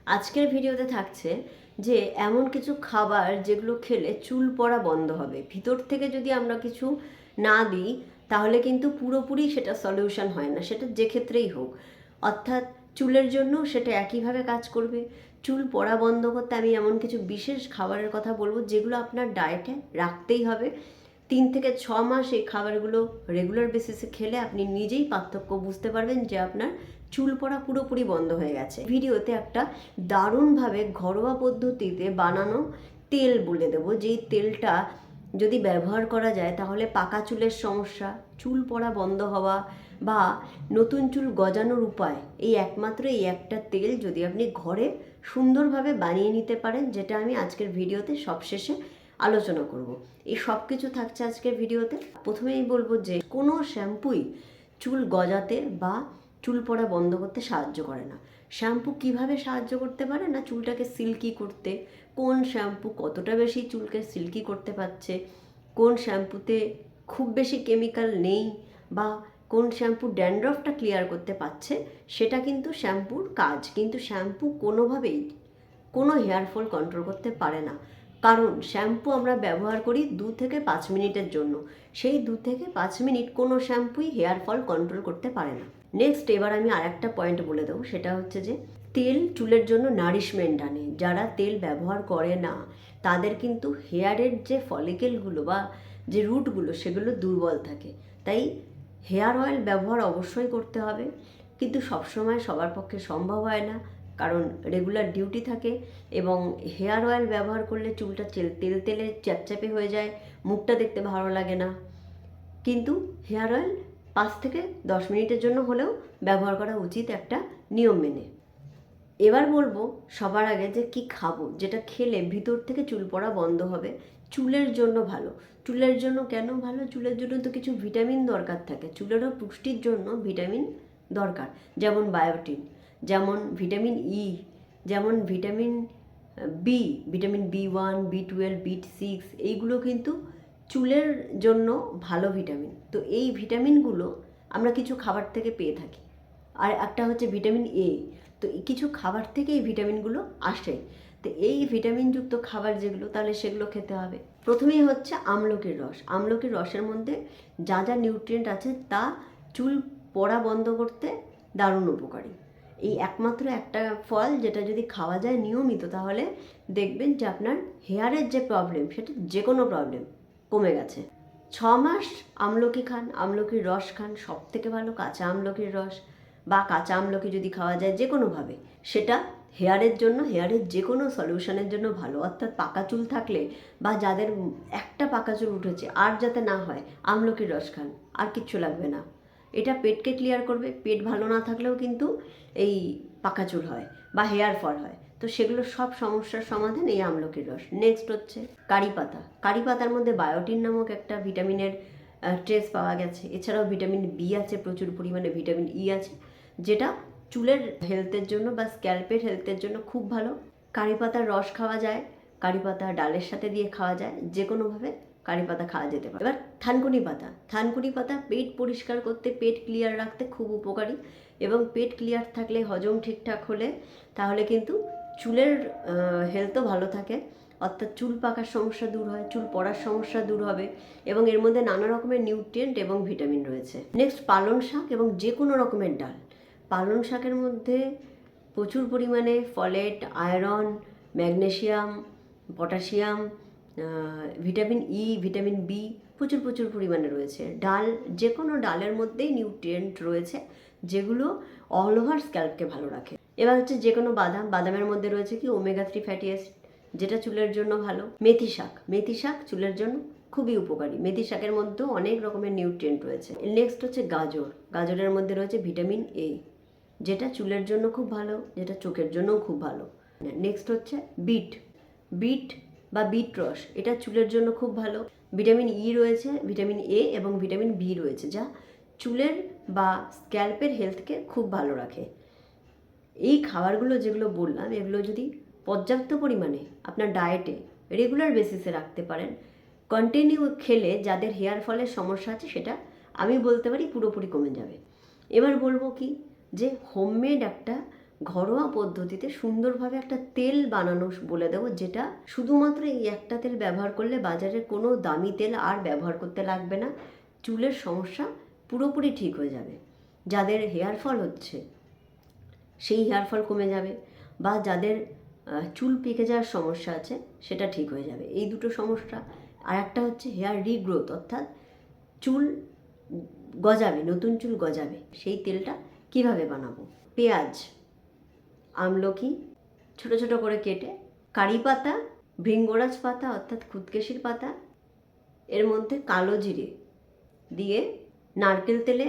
আজকের ভিডিওতে থাকছে যে এমন কিছু খাবার যেগুলো খেলে চুল পড়া বন্ধ হবে। ভিতর থেকে যদি আমরা কিছু না দিই তাহলে কিন্তু পুরোপুরি সেটা সলিউশন হয় না, সেটা যে ক্ষেত্রেই হোক। অর্থাৎ চুলের জন্য সেটা একইভাবে কাজ করবে। চুল পড়া বন্ধ করতে আমি এমন কিছু বিশেষ খাবারের কথা বলবো যেগুলো আপনার ডায়েটে রাখতেই হবে। 3 থেকে 6 মাস এই খাবারগুলো রেগুলার বেসিসে খেলে আপনি নিজেই পার্থক্য বুঝতে পারবেন যে আপনার চুল পড়া পুরোপুরি বন্ধ হয়ে গেছে। ভিডিওতে একটা দারুণভাবে ঘরোয়া পদ্ধতিতে বানানো তেল বলে দেবো, যেই তেলটা যদি ব্যবহার করা যায় তাহলে পাকা চুলের সমস্যা, চুল পড়া বন্ধ হওয়া বা নতুন চুল গজানোর উপায়, এই একমাত্র এই একটা তেল যদি আপনি ঘরে সুন্দরভাবে বানিয়ে নিতে পারেন, যেটা আমি আজকের ভিডিওতে সবশেষে আলোচনা করব। এই সব কিছু থাকছে আজকের ভিডিওতে। প্রথমেই বলবো যে কোনো শ্যাম্পুই চুল গজাতে বা চুল পড়া বন্ধ করতে সাহায্য করে না। শ্যাম্পু কিভাবে সাহায্য করতে পারে না, চুলটাকে সিল্কি করতে। কোন শ্যাম্পু কতটা বেশি চুলকে সিল্কি করতে পারছে, কোন শ্যাম্পুতে খুব বেশি কেমিক্যাল নেই, বা কোন শ্যাম্পু ড্যান্ড্রফটা ক্লিয়ার করতে পারছে, সেটা কিন্তু শ্যাম্পুর কাজ। কিন্তু শ্যাম্পু কোনোভাবেই কোনো হেয়ার ফল কন্ট্রোল করতে পারে না, কারণ শ্যাম্পু আমরা ব্যবহার করি 2 থেকে 5 মিনিটের জন্য। সেই 2 থেকে 5 মিনিট কোনো শ্যাম্পুই হেয়ার ফল কন্ট্রোল করতে পারে না। নেক্সট এবার আমি আরেকটা পয়েন্ট বলে দেবো, সেটা হচ্ছে যে তেল চুলের জন্য নারিশমেন্ট আনে। যারা তেল ব্যবহার করে না তাদের কিন্তু হেয়ারের যে ফলিকেলগুলো বা যে রুটগুলো সেগুলো দুর্বল থাকে। তাই হেয়ার অয়েল ব্যবহার অবশ্যই করতে হবে, কিন্তু সবসময় সবার পক্ষে সম্ভব হয় না, কারণ রেগুলার ডিউটি থাকে এবং হেয়ার অয়েল ব্যবহার করলে চুলটা তেল তেলে চ্যাপচ্যাপে হয়ে যায়, মুখটা দেখতে ভালো লাগে না। কিন্তু হেয়ার অয়েল 5 থেকে 10 মিনিটের জন্য হলেও ব্যবহার করা উচিত একটা নিয়ম মেনে। এবার বলবো সবার আগে যে কি খাবো যেটা খেলে ভিতর থেকে চুল পড়া বন্ধ হবে, চুলের জন্য ভালো। চুলের জন্য কেন ভালো? চুলের জন্য তো কিছু ভিটামিন দরকার থাকে, চুলেরও পুষ্টির জন্য ভিটামিন দরকার। যেমন বায়োটিন, যেমন ভিটামিন ই, যেমন vitamin B, vitamin B1, B12, B6, এইগুলো কিন্তু চুলের জন্য ভালো ভিটামিন। তো এই ভিটামিনগুলো আমরা কিছু খাবার থেকে পেয়ে থাকি। আর একটা হচ্ছে ভিটামিন এ। তো কিছু খাবার থেকে এই ভিটামিনগুলো আসে। তো এই ভিটামিনযুক্ত খাবার যেগুলো, তাহলে সেগুলো খেতে হবে। প্রথমেই হচ্ছে আমলকির রস। আমলকির রসের মধ্যে যা যা নিউট্রিয়েন্ট আছে তা চুল পড়া বন্ধ করতে দারুণ উপকারী। এই একমাত্র একটা ফল যেটা যদি খাওয়া যায় নিয়মিত, তাহলে দেখবেন যে আপনার হেয়ারের যে প্রবলেম, সেটা যে কোনো প্রবলেম কমে গেছে। 6 মাস আমলকি খান, আমলকির রস খান, সব থেকে ভালো কাঁচা আমলকির রস বা কাঁচা আমলকি যদি খাওয়া যায় যে কোনোভাবে, সেটা হেয়ারের জন্য, হেয়ারের যে কোনো সলিউশনের জন্য ভালো। অর্থাৎ পাকা চুল থাকলে বা যাদের একটা পাকা চুল উঠেছে আর যাতে না হয়, আমলকির রস খান, আর কিচ্ছু লাগবে না। এটা পেটকে ক্লিয়ার করবে। পেট ভালো না থাকলেও কিন্তু এই পাকা চুল হয় বা হেয়ার ফল হয়, তো সেগুলো সব সমস্যার সমাধান এই আমলকির রস। নেক্সট হচ্ছে কারি পাতা। কারি পাতার মধ্যে বায়োটিন নামক একটা ভিটামিনের ট্রেস পাওয়া গেছে। এছাড়াও ভিটামিন বি আছে, প্রচুর পরিমাণে ভিটামিন ই আছে, যেটা চুলের হেলথের জন্য বা স্ক্যাল্পের হেলথের জন্য খুব ভালো। কারি পাতার রস খাওয়া যায়, কারি পাতা ডালের সাথে দিয়ে খাওয়া যায়, যে কোনোভাবে কারি পাতা খাওয়া যেতে পারে। এবার থানকুনি পাতা। থানকুনি পাতা পেট পরিষ্কার করতে, পেট ক্লিয়ার রাখতে খুব উপকারী, এবং পেট ক্লিয়ার থাকলে, হজম ঠিকঠাক হলে, তাহলে কিন্তু চুলের হেলথও ভালো থাকে। অর্থাৎ চুল পাকার সমস্যা দূর হয়, চুল পড়ার সমস্যা দূর হবে, এবং এর মধ্যে নানা রকমের নিউট্রিয়েন্ট এবং ভিটামিন রয়েছে। নেক্সট পালং শাক এবং যে কোনো রকমের ডাল। পালং শাকের মধ্যে প্রচুর পরিমাণে folate, iron, magnesium, potassium, vitamin E, vitamin B প্রচুর প্রচুর পরিমাণে রয়েছে। ডাল, যে কোনো ডালের মধ্যেই নিউট্রিয়েন্ট রয়েছে যেগুলো অল ওভার স্ক্যাল্পকে ভালো রাখে। এবার হচ্ছে যে কোনো বাদাম। বাদামের মধ্যে রয়েছে কি ওমেগা 3 ফ্যাটি অ্যাসিড, যেটা চুলের জন্য ভালো। মেথি শাক। মেথি শাক চুলের জন্য খুবই উপকারী। মেথি শাকের মধ্যেও অনেক রকমের নিউট্রিয়েন্ট রয়েছে। নেক্সট হচ্ছে গাজর। গাজরের মধ্যে রয়েছে ভিটামিন এ, যেটা চুলের জন্য খুব ভালো, যেটা চোখের জন্যও খুব ভালো। নেক্সট হচ্ছে বিট। বিট বা বিট রস, এটা চুলের জন্য খুব ভালো। ভিটামিন ই রয়েছে, ভিটামিন এ এবং ভিটামিন বি রয়েছে, যা চুলের বা স্ক্যাল্পের হেলথকে খুব ভালো রাখে। এই খাবারগুলো যেগুলো বললাম, এগুলো যদি পর্যাপ্ত পরিমাণে আপনার ডায়েটে রেগুলার বেসিসে রাখতে পারেন, কন্টিনিউ খেলে যাদের হেয়ার ফলের সমস্যা আছে, সেটা আমি বলতে পারি পুরোপুরি কমে যাবে। এবার বলবো কি, যে হোমমেড একটা ঘরোয়া পদ্ধতিতে সুন্দরভাবে একটা তেল বানানো বলে দেবো, যেটা শুধুমাত্র এই একটা তেল ব্যবহার করলে বাজারের কোনো দামি তেল আর ব্যবহার করতে লাগবে না। চুলের সমস্যা পুরোপুরি ঠিক হয়ে যাবে। যাদের হেয়ার ফল হচ্ছে সেই হেয়ার ফল কমে যাবে, বা যাদের চুল পেকে যাওয়ার সমস্যা আছে সেটা ঠিক হয়ে যাবে। এই দুটো সমস্যা। আর একটা হচ্ছে হেয়ার রিগ্রোথ, অর্থাৎ চুল গজাবে, নতুন চুল গজাবে। সেই তেলটা কিভাবে বানাবো? পেঁয়াজ, আমলকি ছোট ছোট করে কেটে, কারি পাতা, ভৃঙ্গরাজ পাতা অর্থাৎ খুদকেশির পাতা, এর মধ্যে কালো জিরে দিয়ে নারকেল তেলে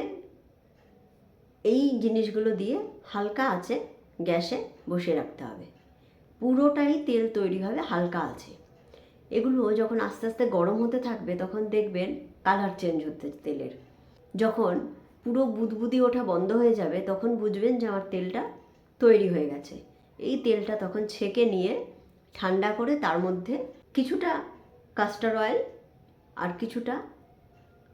এই জিনিসগুলো দিয়ে হালকা আঁচে গ্যাসে বসিয়ে রাখতে হবে। পুরোটাই তেল তৈরি হবে হালকা আছে। এগুলো যখন আস্তে আস্তে গরম হতে থাকবে তখন দেখবেন কালার চেঞ্জ হতে তেলের। যখন পুরো বুদবুদি ওঠা বন্ধ হয়ে যাবে তখন বুঝবেন যে আমার তেলটা তৈরি হয়ে গেছে। এই তেলটা তখন ছেঁকে নিয়ে ঠান্ডা করে তার মধ্যে কিছুটা কাস্টার অয়েল আর কিছুটা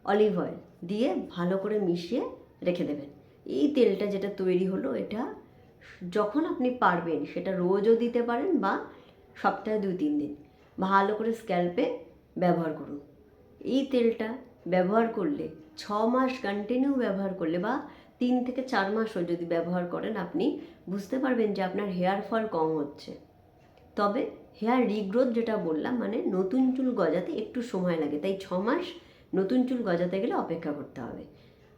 অলিভ অয়েল দিয়ে ভালো করে মিশিয়ে রেখে দেবেন। এই তেলটা যেটা তৈরি হলো, এটা যখন আপনি পারবেন সেটা রোজও দিতে পারেন বা সপ্তাহে 2-3 দিন ভালো করে স্ক্যাল্পে ব্যবহার করুন। এই তেলটা ব্যবহার করলে 6 মাস কন্টিনিউ ব্যবহার করলে বা 3 থেকে 4 মাসও যদি ব্যবহার করেন, আপনি বুঝতে পারবেন যে আপনার হেয়ার ফল কম হচ্ছে। তবে হেয়ার রিগ্রোথ যেটা বললাম, মানে নতুন চুল গজাতে একটু সময় লাগে, তাই 6 মাস নতুন চুল গজাতে গেলে অপেক্ষা করতে হবে।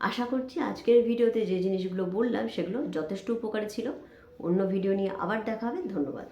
আশা করছি আজকের ভিডিওতে যে জিনিসগুলো বললাম সেগুলো যথেষ্ট উপকারী ছিল। অন্য ভিডিও নিয়ে আবার দেখা হবে। ধন্যবাদ।